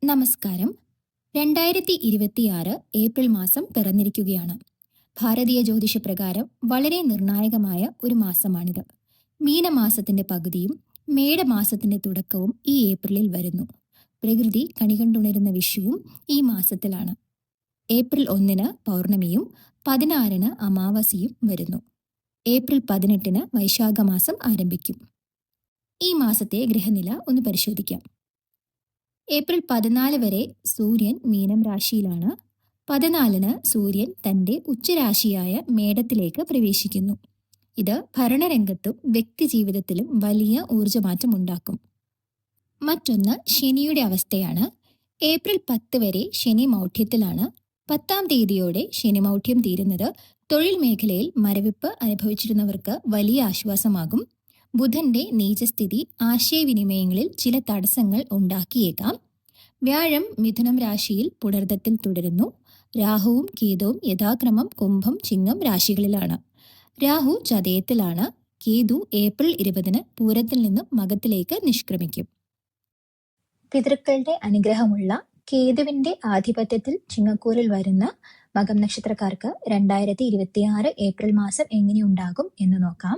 നമസ്കാരം. 2026 ഏപ്രിൽ മാസം പിറന്നിരിക്കുകയാണ്. ഭാരതീയ ജ്യോതിഷപ്രകാരം വളരെ നിർണായകമായ ഒരു മാസമാണിത്. മീനമാസത്തിന്റെ പകുതിയും മേടമാസത്തിന്റെ തുടക്കവും ഈ ഏപ്രിലിൽ വരുന്നു. പ്രകൃതി കണികണ്ടുണരുന്ന വിഷുവും ഈ മാസത്തിലാണ്. ഏപ്രിൽ 1 പൗർണമിയും 16 അമാവാസിയും വരുന്നു. ഏപ്രിൽ 18 വൈശാഖമാസം ആരംഭിക്കും. ഈ മാസത്തെ ഗ്രഹനില ഒന്ന് പരിശോധിക്കാം. ഏപ്രിൽ 14 വരെ സൂര്യൻ മീനം രാശിയിലാണ്. 14 സൂര്യൻ തന്റെ ഉച്ചരാശിയായ മേടത്തിലേക്ക് പ്രവേശിക്കുന്നു. ഇത് ഭരണരംഗത്തും വ്യക്തിജീവിതത്തിലും വലിയ ഊർജ്ജമാറ്റം ഉണ്ടാക്കും. മറ്റൊന്ന് ശനിയുടെ അവസ്ഥയാണ്. ഏപ്രിൽ 10 വരെ ശനി മൗഢ്യത്തിലാണ്. 10-ാം തീയതിയോടെ ശനി മൗഢ്യം തീരുന്നത് തൊഴിൽ മേഖലയിൽ മരവിപ്പ് അനുഭവിച്ചിരുന്നവർക്ക് വലിയ ആശ്വാസമാകും. ബുധന്റെ നീചസ്ഥിതി ആശയവിനിമയങ്ങളിൽ ചില തടസ്സങ്ങൾ ഉണ്ടാക്കിയേക്കാം. വ്യാഴം മിഥുനം രാശിയിൽ പുണർദത്തിൽ തുടരുന്നു. രാഹുവും കേതുവും യഥാക്രമം കുംഭം, ചിങ്ങം രാശികളിലാണ്. രാഹു ചതയത്തിലാണ്. കേതു ഏപ്രിൽ 20 പൂരത്തിൽ നിന്നും മകത്തിലേക്ക് നിഷ്ക്രമിക്കും. പിതൃക്കളുടെ അനുഗ്രഹമുള്ള കേതുവിന്റെ ആധിപത്യത്തിൽ ചിങ്ങക്കൂറിൽ വരുന്ന മകം നക്ഷത്രക്കാർക്ക് 2026 ഏപ്രിൽ മാസം എങ്ങനെയുണ്ടാകും എന്ന് നോക്കാം.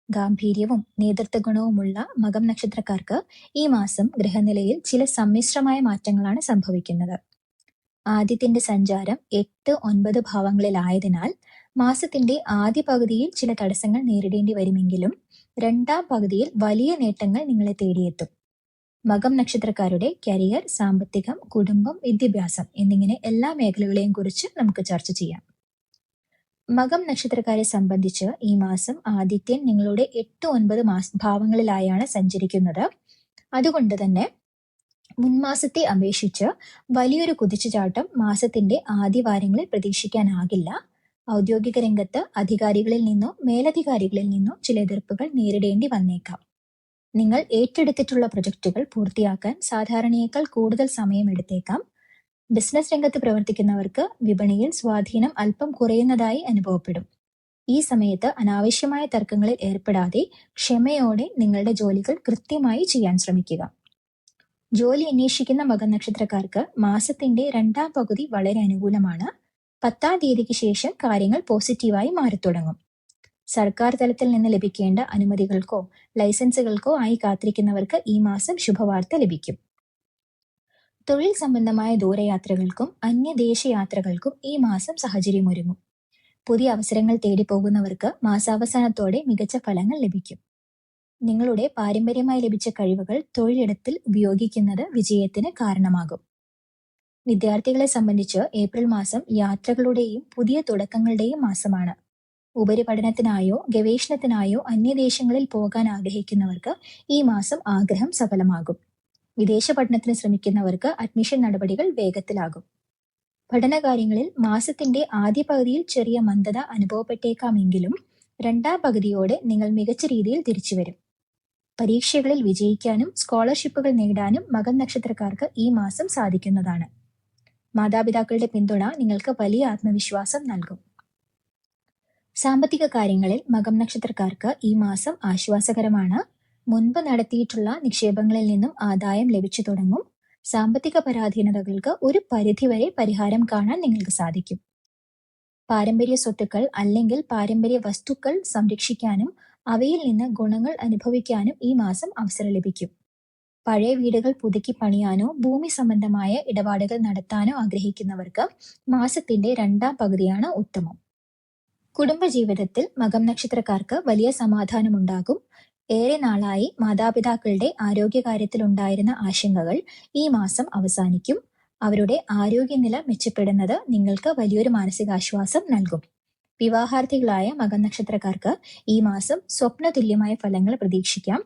ഗാംഭീര്യവും നേതൃത്വ ഗുണവുമുള്ള മകം നക്ഷത്രക്കാർക്ക് ഈ മാസം ഗ്രഹനിലയിൽ ചില സമ്മിശ്രമായ മാറ്റങ്ങളാണ് സംഭവിക്കുന്നത്. ആദ്യത്തിന്റെ സഞ്ചാരം 8-9 ഭാവങ്ങളിലായതിനാൽ മാസത്തിന്റെ ആദ്യ പകുതിയിൽ ചില തടസ്സങ്ങൾ നേരിടേണ്ടി വരുമെങ്കിലും രണ്ടാം പകുതിയിൽ വലിയ നേട്ടങ്ങൾ നിങ്ങളെ തേടിയെത്തും. മകം നക്ഷത്രക്കാരുടെ കരിയർ, സാമ്പത്തികം, കുടുംബം, വിദ്യാഭ്യാസം എന്നിങ്ങനെ എല്ലാ മേഖലകളെയും കുറിച്ച് നമുക്ക് ചർച്ച ചെയ്യാം. മകം നക്ഷത്രക്കാരെ സംബന്ധിച്ച് ഈ മാസം ആദിത്യൻ നിങ്ങളുടെ 8-9 ഭാവങ്ങളിലായാണ് സഞ്ചരിക്കുന്നത്. അതുകൊണ്ട് തന്നെ മുൻമാസത്തെ അപേക്ഷിച്ച് വലിയൊരു കുതിച്ചുചാട്ടം മാസത്തിന്റെ ആദ്യവാരങ്ങളിൽ പ്രതീക്ഷിക്കാനാകില്ല. ഔദ്യോഗിക രംഗത്ത് അധികാരികളിൽ നിന്നോ മേലധികാരികളിൽ നിന്നോ ചില എതിർപ്പുകൾ നേരിടേണ്ടി വന്നേക്കാം. നിങ്ങൾ ഏറ്റെടുത്തിട്ടുള്ള പ്രൊജക്റ്റുകൾ പൂർത്തിയാക്കാൻ സാധാരണയേക്കാൾ കൂടുതൽ സമയം എടുത്തേക്കാം. ബിസിനസ് രംഗത്ത് പ്രവർത്തിക്കുന്നവർക്ക് വിപണിയിൽ സ്വാധീനം അല്പം കുറയുന്നതായി അനുഭവപ്പെടും. ഈ സമയത്ത് അനാവശ്യമായ തർക്കങ്ങളിൽ ഏർപ്പെടാതെ ക്ഷമയോടെ നിങ്ങളുടെ ജോലികൾ കൃത്യമായി ചെയ്യാൻ ശ്രമിക്കുക. ജോലി അന്വേഷിക്കുന്ന മകം നക്ഷത്രക്കാർക്ക് മാസത്തിന്റെ രണ്ടാം പകുതി വളരെ അനുകൂലമാണ്. 10-ാം തീയതിക്ക് ശേഷം കാര്യങ്ങൾ പോസിറ്റീവായി മാറിത്തുടങ്ങും. സർക്കാർ തലത്തിൽ നിന്ന് ലഭിക്കേണ്ട അനുമതികൾക്കോ ലൈസൻസുകൾക്കോ ആയി കാത്തിരിക്കുന്നവർക്ക് ഈ മാസം ശുഭവാർത്ത ലഭിക്കും. തൊഴിൽ സംബന്ധമായ ദൂരയാത്രകൾക്കും അന്യദേശ യാത്രകൾക്കും ഈ മാസം സാഹചര്യമൊരുങ്ങും. പുതിയ അവസരങ്ങൾ തേടി പോകുന്നവർക്ക് മാസാവസാനത്തോടെ മികച്ച ഫലങ്ങൾ ലഭിക്കും. നിങ്ങളുടെ പാരമ്പര്യമായി ലഭിച്ച കഴിവുകൾ തൊഴിലിടത്തിൽ ഉപയോഗിക്കുന്നത് വിജയത്തിന് കാരണമാകും. വിദ്യാർത്ഥികളെ സംബന്ധിച്ച് ഏപ്രിൽ മാസം യാത്രകളുടെയും പുതിയ തുടക്കങ്ങളുടെയും മാസമാണ്. ഉപരിപഠനത്തിനായോ ഗവേഷണത്തിനായോ അന്യദേശങ്ങളിൽ പോകാൻ ആഗ്രഹിക്കുന്നവർക്ക് ഈ മാസം ആഗ്രഹം സഫലമാകും. വിദേശ പഠനത്തിന് ശ്രമിക്കുന്നവർക്ക് അഡ്മിഷൻ നടപടികൾ വേഗത്തിലാകും. പഠനകാര്യങ്ങളിൽ മാസത്തിന്റെ ആദ്യ പകുതിയിൽ ചെറിയ മന്ദത അനുഭവപ്പെട്ടേക്കാമെങ്കിലും രണ്ടാം പകുതിയോടെ നിങ്ങൾ മികച്ച രീതിയിൽ തിരിച്ചുവരും. പരീക്ഷകളിൽ വിജയിക്കാനും സ്കോളർഷിപ്പുകൾ നേടാനും മകം നക്ഷത്രക്കാർക്ക് ഈ മാസം സാധിക്കുന്നതാണ്. മാതാപിതാക്കളുടെ പിന്തുണ നിങ്ങൾക്ക് വലിയ ആത്മവിശ്വാസം നൽകും. സാമ്പത്തിക കാര്യങ്ങളിൽ മകം നക്ഷത്രക്കാർക്ക് ഈ മാസം ആശ്വാസകരമാണ്. മുൻപ് നടത്തിയിട്ടുള്ള നിക്ഷേപങ്ങളിൽ നിന്നും ആദായം ലഭിച്ചു തുടങ്ങും. സാമ്പത്തിക പരാധീനതകൾക്ക് ഒരു പരിധിവരെ പരിഹാരം കാണാൻ നിങ്ങൾക്ക് സാധിക്കും. പാരമ്പര്യ സ്വത്തുക്കൾ അല്ലെങ്കിൽ പാരമ്പര്യ വസ്തുക്കൾ സംരക്ഷിക്കാനും അവയിൽ നിന്ന് ഗുണങ്ങൾ അനുഭവിക്കാനും ഈ മാസം അവസരം ലഭിക്കും. പഴയ വീടുകൾ പുതുക്കി പണിയാനോ ഭൂമി സംബന്ധമായ ഇടപാടുകൾ നടത്താനോ ആഗ്രഹിക്കുന്നവർക്ക് മാസത്തിന്റെ രണ്ടാം പകുതിയാണ് ഉത്തമം. കുടുംബജീവിതത്തിൽ മകം നക്ഷത്രക്കാർക്ക് വലിയ സമാധാനമുണ്ടാകും. ഏറെ നാളായി മാതാപിതാക്കളുടെ ആരോഗ്യകാര്യത്തിൽ ഉണ്ടായിരുന്ന ആശങ്കകൾ ഈ മാസം അവസാനിക്കും. അവരുടെ ആരോഗ്യനില മെച്ചപ്പെടുന്നത് നിങ്ങൾക്ക് വലിയൊരു മാനസികാശ്വാസം നൽകും. വിവാഹാർത്ഥികളായ മകം നക്ഷത്രക്കാർക്ക് ഈ മാസം സ്വപ്നതുല്യമായ ഫലങ്ങൾ പ്രതീക്ഷിക്കാം.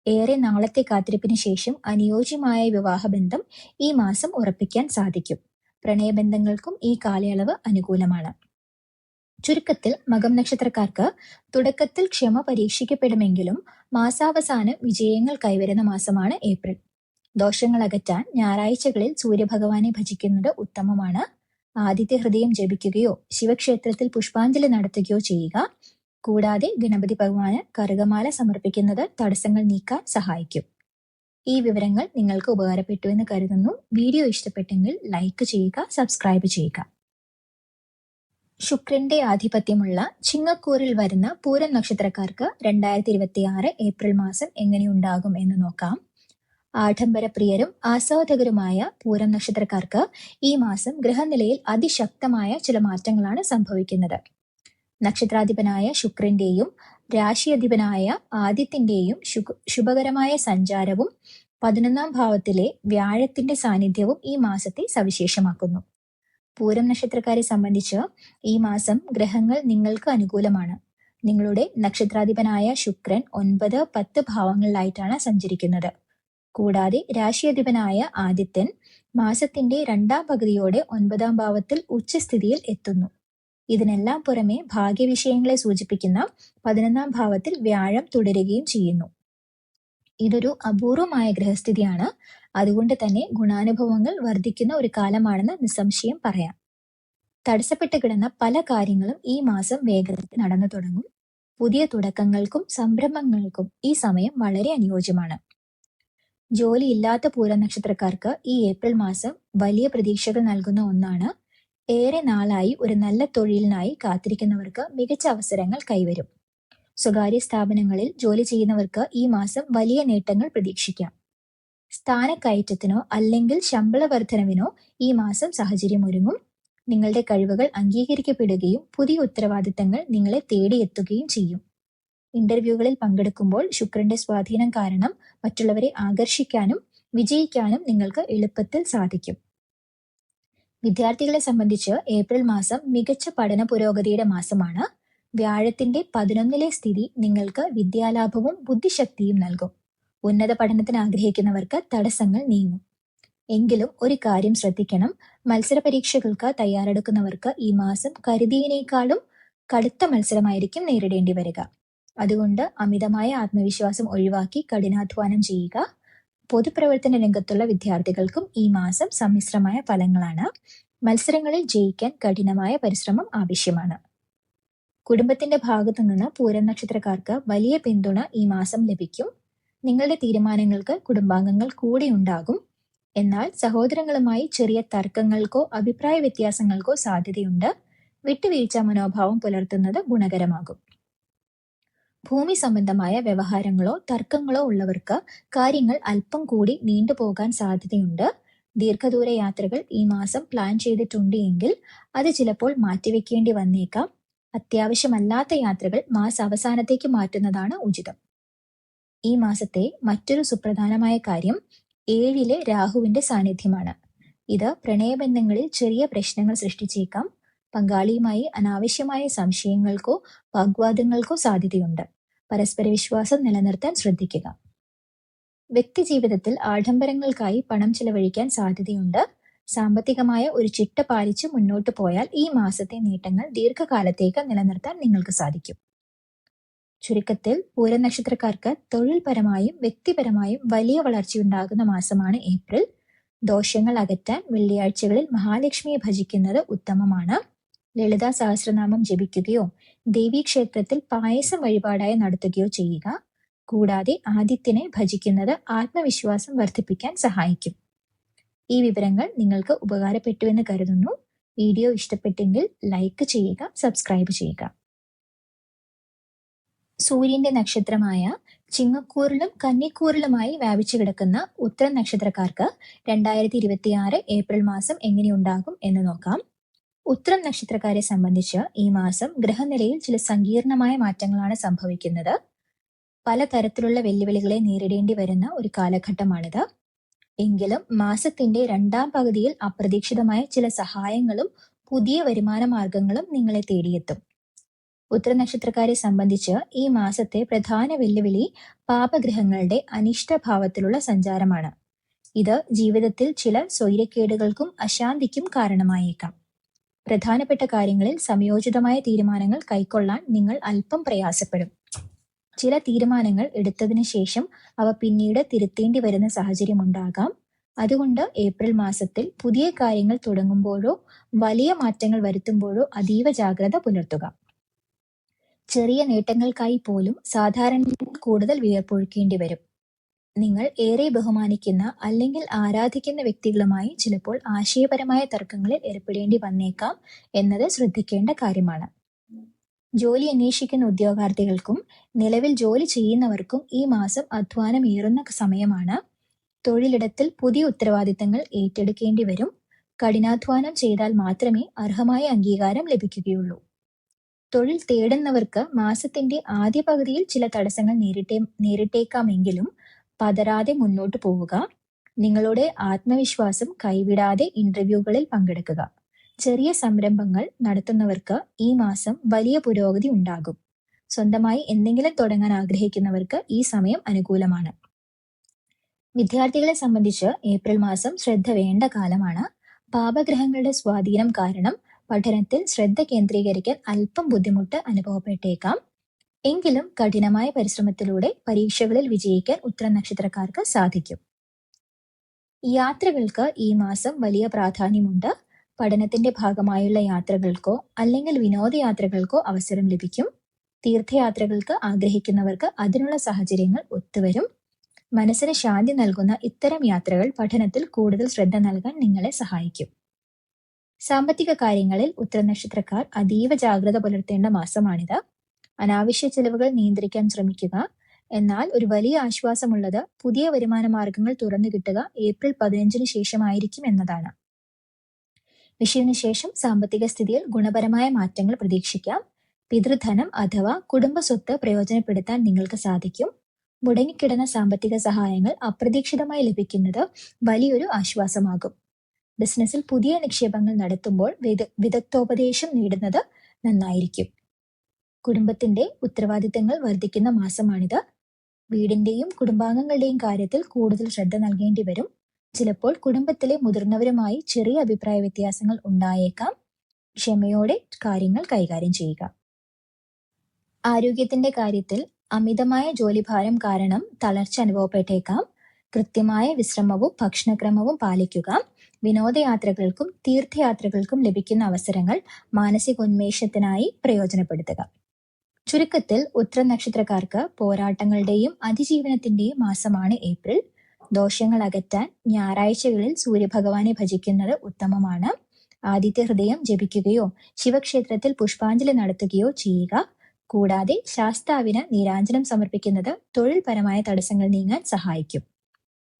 ഏറെ നാളത്തെ കാത്തിരിപ്പിന് ശേഷം അനുയോജ്യമായ വിവാഹബന്ധം ഈ മാസം ഉറപ്പിക്കാൻ സാധിക്കും. പ്രണയബന്ധങ്ങൾക്കും ഈ കാലയളവ് അനുകൂലമാണ്. ചുരുക്കത്തിൽ മകം നക്ഷത്രക്കാർക്ക് തുടക്കത്തിൽ ക്ഷമ പരീക്ഷിക്കപ്പെടുമെങ്കിലും മാസാവസാനം വിജയങ്ങൾ കൈവരുന്ന മാസമാണ് ഏപ്രിൽ. ദോഷങ്ങൾ അകറ്റാൻ ഞായറാഴ്ചകളിൽ സൂര്യഭഗവാനെ ഭജിക്കുന്നത് ഉത്തമമാണ്. ആദിത്യ ഹൃദയം ജപിക്കുകയോ ശിവക്ഷേത്രത്തിൽ പുഷ്പാഞ്ജലി നടത്തുകയോ ചെയ്യുക. കൂടാതെ ഗണപതി ഭഗവാന് കറുകമാല സമർപ്പിക്കുന്നത് തടസ്സങ്ങൾ നീക്കാൻ സഹായിക്കും. ഈ വിവരങ്ങൾ നിങ്ങൾക്ക് ഉപകാരപ്പെട്ടു എന്ന് കരുതുന്നു. വീഡിയോ ഇഷ്ടപ്പെട്ടെങ്കിൽ ലൈക്ക് ചെയ്യുക, സബ്സ്ക്രൈബ് ചെയ്യുക. ശുക്രന്റെ ആധിപത്യമുള്ള ചിങ്ങക്കൂറിൽ വരുന്ന പൂരം നക്ഷത്രക്കാർക്ക് 2026 ഏപ്രിൽ മാസം എങ്ങനെയുണ്ടാകും എന്ന് നോക്കാം. ആഡംബരപ്രിയരും ആസ്വാദകരുമായ പൂരം നക്ഷത്രക്കാർക്ക് ഈ മാസം ഗ്രഹനിലയിൽ അതിശക്തമായ ചില മാറ്റങ്ങളാണ് സംഭവിക്കുന്നത്. നക്ഷത്രാധിപനായ ശുക്രന്റെയും രാശിയധിപനായ ആദിത്യന്റെയും ശുഭകരമായ സഞ്ചാരവും 11ാം ഭാവത്തിലെ വ്യാഴത്തിന്റെ സാന്നിധ്യവും ഈ മാസത്തെ സവിശേഷമാക്കുന്നു. പൂരം നക്ഷത്രക്കാരെ സംബന്ധിച്ച് ഈ മാസം ഗ്രഹങ്ങൾ നിങ്ങൾക്ക് അനുകൂലമാണ്. നിങ്ങളുടെ നക്ഷത്രാധിപനായ ശുക്രൻ 9, 10 ഭാവങ്ങളിലായിട്ടാണ് സഞ്ചരിക്കുന്നത്. കൂടാതെ രാശിയധിപനായ ആദിത്യൻ മാസത്തിന്റെ 2ാം പകുതിയോടെ 9ാം ഭാവത്തിൽ ഉച്ചസ്ഥിതിയിൽ എത്തുന്നു. ഇതിനെല്ലാം പുറമെ ഭാഗ്യവിഷയങ്ങളെ സൂചിപ്പിക്കുന്ന 11ാം ഭാവത്തിൽ വ്യാഴം തുടരുകയും ചെയ്യുന്നു. ഇതൊരു അപൂർവമായ ഗ്രഹസ്ഥിതിയാണ്. അതുകൊണ്ട് തന്നെ ഗുണാനുഭവങ്ങൾ വർദ്ധിക്കുന്ന ഒരു കാലമാണെന്ന് നിസ്സംശയം പറയാം. തടസ്സപ്പെട്ട് കിടന്ന പല കാര്യങ്ങളും ഈ മാസം വേഗത്തിൽ നടന്നു തുടങ്ങും. പുതിയ തുടക്കങ്ങൾക്കും സംരംഭങ്ങൾക്കും ഈ സമയം വളരെ അനുയോജ്യമാണ്. ജോലിയില്ലാത്ത പൂരം നക്ഷത്രക്കാർക്ക് ഈ ഏപ്രിൽ മാസം വലിയ പ്രതീക്ഷകൾ നൽകുന്ന ഒന്നാണ്. ഏറെ നാളായി ഒരു നല്ല തൊഴിലിനായി കാത്തിരിക്കുന്നവർക്ക് മികച്ച അവസരങ്ങൾ കൈവരും. സ്വകാര്യ സ്ഥാപനങ്ങളിൽ ജോലി ചെയ്യുന്നവർക്ക് ഈ മാസം വലിയ നേട്ടങ്ങൾ പ്രതീക്ഷിക്കാം. സ്ഥാനക്കയറ്റത്തിനോ അല്ലെങ്കിൽ ശമ്പള വർധനവിനോ ഈ മാസം സാഹചര്യമൊരുങ്ങും. നിങ്ങളുടെ കഴിവുകൾ അംഗീകരിക്കപ്പെടുകയും പുതിയ ഉത്തരവാദിത്തങ്ങൾ നിങ്ങളെ തേടിയെത്തുകയും ചെയ്യും. ഇന്റർവ്യൂകളിൽ പങ്കെടുക്കുമ്പോൾ ശുക്രന്റെ സ്വാധീനം കാരണം മറ്റുള്ളവരെ ആകർഷിക്കാനും വിജയിക്കാനും നിങ്ങൾക്ക് എളുപ്പത്തിൽ സാധിക്കും. വിദ്യാർത്ഥികളെ സംബന്ധിച്ച് ഏപ്രിൽ മാസം മികച്ച പഠന പുരോഗതിയുടെ മാസമാണ്. വ്യാഴത്തിന്റെ 11ലെ സ്ഥിതി നിങ്ങൾക്ക് വിദ്യാലാഭവും ബുദ്ധിശക്തിയും നൽകും. ഉന്നത പഠനത്തിന് ആഗ്രഹിക്കുന്നവർക്ക് തടസ്സങ്ങൾ നീങ്ങും. എങ്കിലും ഒരു കാര്യം ശ്രദ്ധിക്കണം. മത്സര പരീക്ഷകൾക്ക് തയ്യാറെടുക്കുന്നവർക്ക് ഈ മാസം കരുതിയതിനേക്കാളും കടുത്ത മത്സരമായിരിക്കും നേരിടേണ്ടി വരിക. അതുകൊണ്ട് അമിതമായ ആത്മവിശ്വാസം ഒഴിവാക്കി കഠിനാധ്വാനം ചെയ്യുക. പൊതുപ്രവർത്തന രംഗത്തുള്ള വിദ്യാർത്ഥികൾക്കും ഈ മാസം സമ്മിശ്രമായ ഫലങ്ങളാണ്. മത്സരങ്ങളിൽ ജയിക്കാൻ കഠിനമായ പരിശ്രമം ആവശ്യമാണ്. കുടുംബത്തിന്റെ ഭാഗത്തു നിന്ന് പൂരം നക്ഷത്രക്കാർക്ക് വലിയ പിന്തുണ ഈ മാസം ലഭിക്കും. നിങ്ങളുടെ തീരുമാനങ്ങൾക്ക് കുടുംബാംഗങ്ങൾ കൂടെ ഉണ്ടാകും. എന്നാൽ സഹോദരങ്ങളുമായി ചെറിയ തർക്കങ്ങൾക്കോ അഭിപ്രായ വ്യത്യാസങ്ങൾക്കോ സാധ്യതയുണ്ട്. വിട്ടുവീഴ്ച മനോഭാവം പുലർത്തുന്നത് ഗുണകരമാകും. ഭൂമി സംബന്ധമായ വ്യവഹാരങ്ങളോ തർക്കങ്ങളോ ഉള്ളവർക്ക് കാര്യങ്ങൾ അല്പം കൂടി നീണ്ടുപോകാൻ സാധ്യതയുണ്ട്. ദീർഘദൂര യാത്രകൾ ഈ മാസം പ്ലാൻ ചെയ്തിട്ടുണ്ട് എങ്കിൽ അത് ചിലപ്പോൾ മാറ്റിവെക്കേണ്ടി വന്നേക്കാം. അത്യാവശ്യമല്ലാത്ത യാത്രകൾ മാസാവസാനത്തേക്ക് മാറ്റുന്നതാണ് ഉചിതം. ഈ മാസത്തെ മറ്റൊരു സുപ്രധാനമായ കാര്യം 7ലെ രാഹുവിന്റെ സാന്നിധ്യമാണ്. ഇത് പ്രണയബന്ധങ്ങളിൽ ചെറിയ പ്രശ്നങ്ങൾ സൃഷ്ടിച്ചേക്കാം. പങ്കാളിയുമായി അനാവശ്യമായ സംശയങ്ങൾക്കോ വാഗ്വാദങ്ങൾക്കോ സാധ്യതയുണ്ട്. പരസ്പര വിശ്വാസം നിലനിർത്താൻ ശ്രദ്ധിക്കുക. വ്യക്തി ജീവിതത്തിൽ ആഡംബരങ്ങൾക്കായി പണം ചെലവഴിക്കാൻ സാധ്യതയുണ്ട്. സാമ്പത്തികമായ ഒരു ചിട്ട പാലിച്ച് മുന്നോട്ട് പോയാൽ ഈ മാസത്തെ നേട്ടങ്ങൾ ദീർഘകാലത്തേക്ക് നിലനിർത്താൻ നിങ്ങൾക്ക് സാധിക്കും. ചുരുക്കത്തിൽ പൂരം നക്ഷത്രക്കാർക്ക് തൊഴിൽപരമായും വ്യക്തിപരമായും വലിയ വളർച്ചയുണ്ടാകുന്ന മാസമാണ് ഏപ്രിൽ. ദോഷങ്ങൾ അകറ്റാൻ വെള്ളിയാഴ്ചകളിൽ മഹാലക്ഷ്മിയെ ഭജിക്കുന്നത് ഉത്തമമാണ്. ലളിതാ സഹസ്രനാമം ജപിക്കുകയോ ദേവീക്ഷേത്രത്തിൽ പായസം വഴിപാടായി നടത്തുകയോ ചെയ്യുക. കൂടാതെ ആദിത്യനെ ഭജിക്കുന്നത് ആത്മവിശ്വാസം വർദ്ധിപ്പിക്കാൻ സഹായിക്കും. ഈ വിവരങ്ങൾ നിങ്ങൾക്ക് ഉപകാരപ്പെട്ടുവെന്ന് കരുതുന്നു. വീഡിയോ ഇഷ്ടപ്പെട്ടെങ്കിൽ ലൈക്ക് ചെയ്യുക, സബ്സ്ക്രൈബ് ചെയ്യുക. സൂര്യന്റെ നക്ഷത്രമായ ചിങ്ങക്കൂറിലും കന്നിക്കൂറിലുമായി വ്യാപിച്ചു കിടക്കുന്ന ഉത്തരം നക്ഷത്രക്കാർക്ക് 2026 ഏപ്രിൽ മാസം എങ്ങനെയുണ്ടാകും എന്ന് നോക്കാം. ഉത്തരം നക്ഷത്രക്കാരെ സംബന്ധിച്ച് ഈ മാസം ഗ്രഹനിലയിൽ ചില സങ്കീർണമായ മാറ്റങ്ങളാണ് സംഭവിക്കുന്നത്. പലതരത്തിലുള്ള വെല്ലുവിളികളെ നേരിടേണ്ടി വരുന്ന ഒരു കാലഘട്ടമാണിത്. എങ്കിലും മാസത്തിന്റെ 2ാം പകുതിയിൽ അപ്രതീക്ഷിതമായ ചില സഹായങ്ങളും പുതിയ വരുമാന മാർഗങ്ങളും നിങ്ങളെ തേടിയെത്തും. ഉത്തര നക്ഷത്രക്കാരെ സംബന്ധിച്ച് ഈ മാസത്തെ പ്രധാന വെല്ലുവിളി പാപഗ്രഹങ്ങളുടെ അനിഷ്ടഭാവത്തിലുള്ള സഞ്ചാരമാണ്. ഇത് ജീവിതത്തിൽ ചില സ്വൈരക്കേടുകൾക്കും അശാന്തിക്കും കാരണമായേക്കാം. പ്രധാനപ്പെട്ട കാര്യങ്ങളിൽ സമയോചിതമായ തീരുമാനങ്ങൾ കൈക്കൊള്ളാൻ നിങ്ങൾ അല്പം പ്രയാസപ്പെടും. ചില തീരുമാനങ്ങൾ എടുത്തതിന് ശേഷം അവ പിന്നീട് തിരുത്തേണ്ടി വരുന്ന സാഹചര്യമുണ്ടാകാം. അതുകൊണ്ട് ഏപ്രിൽ മാസത്തിൽ പുതിയ കാര്യങ്ങൾ തുടങ്ങുമ്പോഴോ വലിയ മാറ്റങ്ങൾ വരുത്തുമ്പോഴോ അതീവ ജാഗ്രത പുലർത്തുക. ചെറിയ നേട്ടങ്ങൾക്കായി പോലും സാധാരണ കൂടുതൽ വിയർപ്പൊഴുക്കേണ്ടി വരും. നിങ്ങൾ ഏറെ ബഹുമാനിക്കുന്ന അല്ലെങ്കിൽ ആരാധിക്കുന്ന വ്യക്തികളുമായി ചിലപ്പോൾ ആശയപരമായ തർക്കങ്ങളിൽ ഏർപ്പെടേണ്ടി വന്നേക്കാം എന്നത് ശ്രദ്ധിക്കേണ്ട കാര്യമാണ്. ജോലി അന്വേഷിക്കുന്ന ഉദ്യോഗാർത്ഥികൾക്കും നിലവിൽ ജോലി ചെയ്യുന്നവർക്കും ഈ മാസം അധ്വാനമേറുന്ന സമയമാണ്. തൊഴിലിടത്തിൽ പുതിയ ഉത്തരവാദിത്തങ്ങൾ ഏറ്റെടുക്കേണ്ടി വരും. കഠിനാധ്വാനം ചെയ്താൽ മാത്രമേ അർഹമായ അംഗീകാരം ലഭിക്കുകയുള്ളൂ. തൊഴിൽ തേടുന്നവർക്ക് മാസത്തിന്റെ ആദ്യ പകുതിയിൽ ചില തടസ്സങ്ങൾ നേരിട്ടേക്കാമെങ്കിലും പതറാതെ മുന്നോട്ട് പോവുക. നിങ്ങളുടെ ആത്മവിശ്വാസം കൈവിടാതെ ഇന്റർവ്യൂകളിൽ പങ്കെടുക്കുക. ചെറിയ സംരംഭങ്ങൾ നടത്തുന്നവർക്ക് ഈ മാസം വലിയ പുരോഗതി ഉണ്ടാകും. സ്വന്തമായി എന്തെങ്കിലും തുടങ്ങാൻ ആഗ്രഹിക്കുന്നവർക്ക് ഈ സമയം അനുകൂലമാണ്. വിദ്യാർത്ഥികളെ സംബന്ധിച്ച് ഏപ്രിൽ മാസം ശ്രദ്ധ വേണ്ട കാലമാണ്. പാപഗ്രഹങ്ങളുടെ സ്വാധീനം കാരണം പഠനത്തിൽ ശ്രദ്ധ കേന്ദ്രീകരിക്കാൻ അല്പം ബുദ്ധിമുട്ട് അനുഭവപ്പെട്ടേക്കാം. എങ്കിലും കഠിനമായ പരിശ്രമത്തിലൂടെ പരീക്ഷകളിൽ വിജയിക്കാൻ ഉത്തരം നക്ഷത്രക്കാർക്ക് സാധിക്കും. യാത്രകൾക്ക് ഈ മാസം വലിയ പ്രാധാന്യമുണ്ട്. പഠനത്തിന്റെ ഭാഗമായുള്ള യാത്രകൾക്കോ അല്ലെങ്കിൽ വിനോദയാത്രകൾക്കോ അവസരം ലഭിക്കും. തീർത്ഥയാത്രകൾക്ക് ആഗ്രഹിക്കുന്നവർക്ക് അതിനുള്ള സാഹചര്യങ്ങൾ ഒത്തുവരും. മനസ്സിന് ശാന്തി നൽകുന്ന ഇത്തരം യാത്രകൾ പഠനത്തിൽ കൂടുതൽ ശ്രദ്ധ നൽകാൻ നിങ്ങളെ സഹായിക്കും. സാമ്പത്തിക കാര്യങ്ങളിൽ ഉത്തര നക്ഷത്രക്കാർ അതീവ ജാഗ്രത പുലർത്തേണ്ട മാസമാണിത്. അനാവശ്യ ചെലവുകൾ നിയന്ത്രിക്കാൻ ശ്രമിക്കുക. എന്നാൽ ഒരു വലിയ ആശ്വാസമുള്ളത് പുതിയ വരുമാന മാർഗങ്ങൾ തുറന്നു കിട്ടുക ഏപ്രിൽ 15 ശേഷമായിരിക്കും എന്നതാണ്. വിഷുവിന് ശേഷം സാമ്പത്തിക സ്ഥിതിയിൽ ഗുണപരമായ മാറ്റങ്ങൾ പ്രതീക്ഷിക്കാം. പിതൃധനം അഥവാ കുടുംബ സ്വത്ത് പ്രയോജനപ്പെടുത്താൻ നിങ്ങൾക്ക് സാധിക്കും. മുടങ്ങിക്കിടന്ന സാമ്പത്തിക സഹായങ്ങൾ അപ്രതീക്ഷിതമായി ലഭിക്കുന്നത് വലിയൊരു ആശ്വാസമാകും. ബിസിനസ്സിൽ പുതിയ നിക്ഷേപങ്ങൾ നടത്തുമ്പോൾ വിദഗ്ധോപദേശം നേടുന്നത് നന്നായിരിക്കും. കുടുംബത്തിന്റെ ഉത്തരവാദിത്തങ്ങൾ വർദ്ധിക്കുന്ന മാസമാണിത്. വീടിന്റെയും കുടുംബാംഗങ്ങളുടെയും കാര്യത്തിൽ കൂടുതൽ ശ്രദ്ധ നൽകേണ്ടി വരും. ചിലപ്പോൾ കുടുംബത്തിലെ മുതിർന്നവരുമായി ചെറിയ അഭിപ്രായ വ്യത്യാസങ്ങൾ ഉണ്ടായേക്കാം. ക്ഷമയോടെ കാര്യങ്ങൾ കൈകാര്യം ചെയ്യുക. ആരോഗ്യത്തിന്റെ കാര്യത്തിൽ അമിതമായ ജോലിഭാരം കാരണം തളർച്ച അനുഭവപ്പെട്ടേക്കാം. കൃത്യമായ വിശ്രമവും ഭക്ഷണക്രമവും പാലിക്കുക. വിനോദയാത്രകൾക്കും തീർത്ഥയാത്രകൾക്കും ലഭിക്കുന്ന അവസരങ്ങൾ മാനസികോന്മേഷത്തിനായി പ്രയോജനപ്പെടുത്തുക. ചുരുക്കത്തിൽ ഉത്തര നക്ഷത്രക്കാർക്ക് പോരാട്ടങ്ങളുടെയും അതിജീവനത്തിന്റെയും മാസമാണ് ഏപ്രിൽ. ദോഷങ്ങൾ അകറ്റാൻ ഞായറാഴ്ചകളിൽ സൂര്യഭഗവാനെ ഭജിക്കുന്നത് ഉത്തമമാണ്. ആദിത്യ ഹൃദയം ജപിക്കുകയോ ശിവക്ഷേത്രത്തിൽ പുഷ്പാഞ്ജലി നടത്തുകയോ ചെയ്യുക. കൂടാതെ ശാസ്താവിന് നീരാഞ്ജനം സമർപ്പിക്കുന്നത് തൊഴിൽപരമായ തടസ്സങ്ങൾ നീങ്ങാൻ സഹായിക്കും.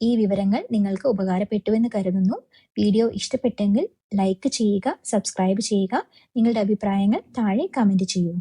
ഈ വിവരങ്ങൾ നിങ്ങൾക്ക് ഉപകാരപ്പെട്ടുവെന്ന് കരുതുന്നു. വീഡിയോ ഇഷ്ടപ്പെട്ടെങ്കിൽ ലൈക്ക് ചെയ്യുക, സബ്സ്ക്രൈബ് ചെയ്യുക. നിങ്ങളുടെ അഭിപ്രായങ്ങൾ താഴെ കമന്റ് ചെയ്യൂ.